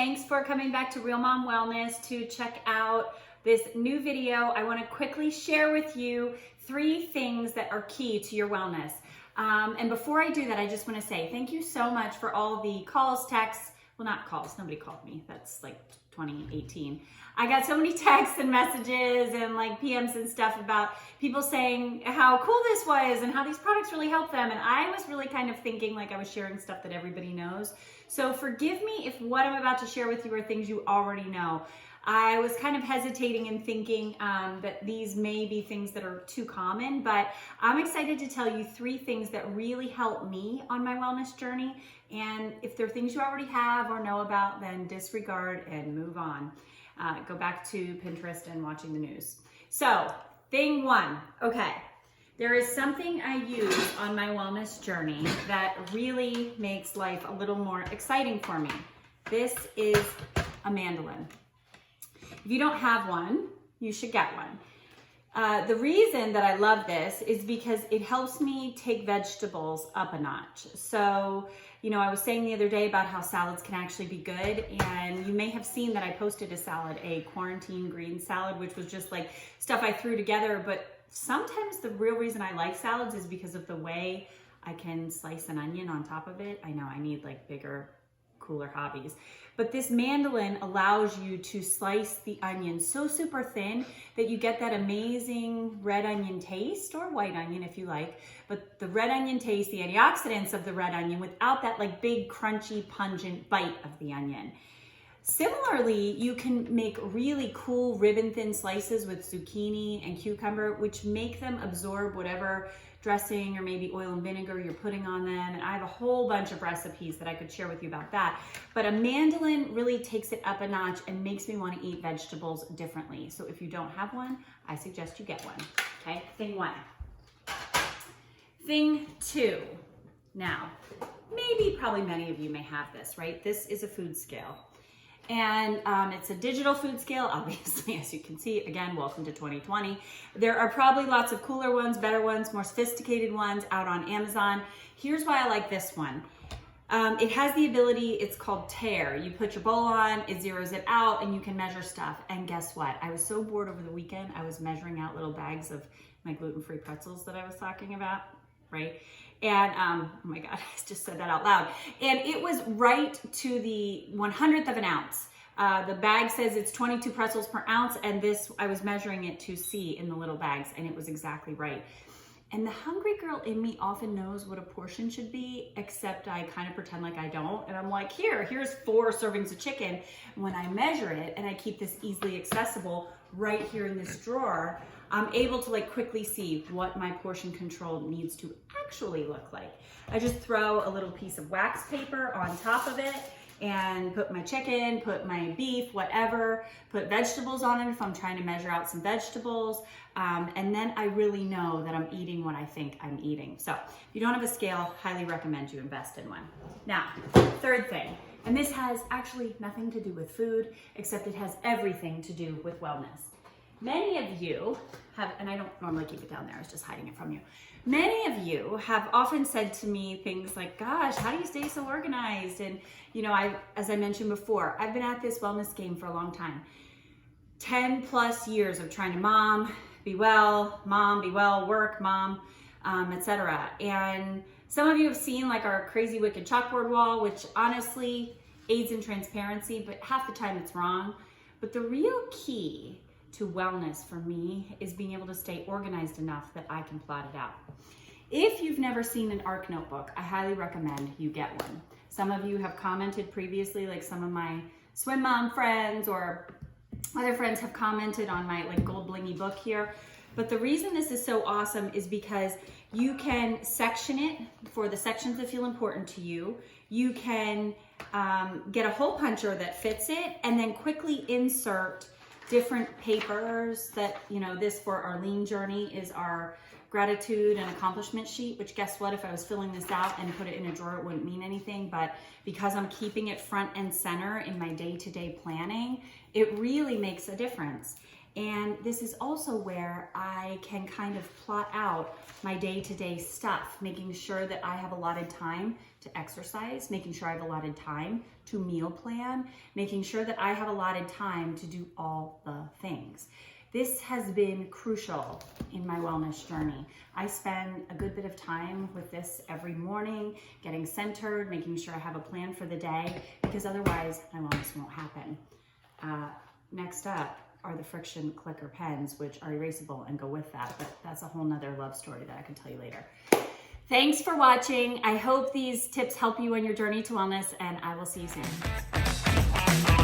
thanks for coming back to Real Mom Wellness to check out this new video. I want to quickly share with you 3 things that are key to your wellness. And before I do that, I just want to say thank you so much for all the calls, texts. Well, not calls, nobody called me. That's like 2018. I got so many texts and messages and like PMs and stuff about people saying how cool this was and how these products really help them. And I was really kind of thinking like I was sharing stuff that everybody knows. So forgive me if what I'm about to share with you are things you already know. I was kind of hesitating and thinking that these may be things that are too common, but I'm excited to tell you 3 things that really help me on my wellness journey. And if they're things you already have or know about, then disregard and move on. Go back to Pinterest and watching the news. So, thing 1, okay. There is something I use on my wellness journey that really makes life a little more exciting for me. This is a mandolin. If you don't have one, you should get one. The reason that I love this is because it helps me take vegetables up a notch. So, I was saying the other day about how salads can actually be good, and you may have seen that I posted a salad, a quarantine green salad, which was just like stuff I threw together, but sometimes the real reason I like salads is because of the way I can slice an onion on top of it. I know I need like bigger, cooler hobbies. But this mandolin allows you to slice the onion so super thin that you get that amazing red onion taste, or white onion if you like, but the red onion taste, the antioxidants of the red onion without that like big crunchy pungent bite of the onion. Similarly, you can make really cool ribbon thin slices with zucchini and cucumber, which make them absorb whatever dressing or maybe oil and vinegar you're putting on them. And I have a whole bunch of recipes that I could share with you about that. But a mandolin really takes it up a notch and makes me want to eat vegetables differently. So if you don't have one, I suggest you get one. Okay, thing 1. Thing 2. Now, probably many of you may have this, right? This is a food scale. And it's a digital food scale, obviously, as you can see. Again, welcome to 2020. There are probably lots of cooler ones, better ones, more sophisticated ones out on Amazon. Here's why I like this one. It has the ability, it's called Tear. You put your bowl on, it zeroes it out, and you can measure stuff. And guess what? I was so bored over the weekend, I was measuring out little bags of my gluten-free pretzels that I was talking about, right? And oh my God, I just said that out loud. And it was right to the 100th of an ounce. The bag says it's 22 pretzels per ounce, and this, I was measuring it to see in the little bags, and it was exactly right. And the hungry girl in me often knows what a portion should be, except I kind of pretend like I don't. And I'm like, here's 4 servings of chicken. And when I measure it, and I keep this easily accessible right here in this drawer, I'm able to like quickly see what my portion control needs to actually look like. I just throw a little piece of wax paper on top of it and put my chicken, put my beef, whatever, put vegetables on it if I'm trying to measure out some vegetables. And then I really know that I'm eating what I think I'm eating. So if you don't have a scale, highly recommend you invest in one. Now, 3rd thing, and this has actually nothing to do with food, except it has everything to do with wellness. Many of you have, and I don't normally keep it down there, I was just hiding it from you. Many of you have often said to me things like, gosh, how do you stay so organized? And as I mentioned before, I've been at this wellness game for a long time. 10 plus years of trying to mom, be well, work, mom, etc. And some of you have seen like our crazy wicked chalkboard wall, which honestly aids in transparency, but half the time it's wrong. But the real key to wellness for me is being able to stay organized enough that I can plot it out. If you've never seen an ARC notebook, I highly recommend you get one. Some of you have commented previously, like some of my swim mom friends or other friends have commented on my like gold blingy book here. But the reason this is so awesome is because you can section it for the sections that feel important to you. You can get a hole puncher that fits it and then quickly insert different papers that, this for our lean journey is our gratitude and accomplishment sheet, which guess what, if I was filling this out and put it in a drawer, it wouldn't mean anything. But because I'm keeping it front and center in my day-to-day planning, it really makes a difference. And this is also where I can kind of plot out my day-to-day stuff, making sure that I have allotted time to exercise, making sure I have allotted time to meal plan, making sure that I have allotted time to do all the things. This has been crucial in my wellness journey. I spend a good bit of time with this every morning, getting centered, making sure I have a plan for the day, because otherwise my wellness won't happen. Next up are the friction clicker pens, which are erasable and go with that, but that's a whole nother love story that I can tell you later. Thanks for watching. I hope these tips help you on your journey to wellness, and I will see you soon.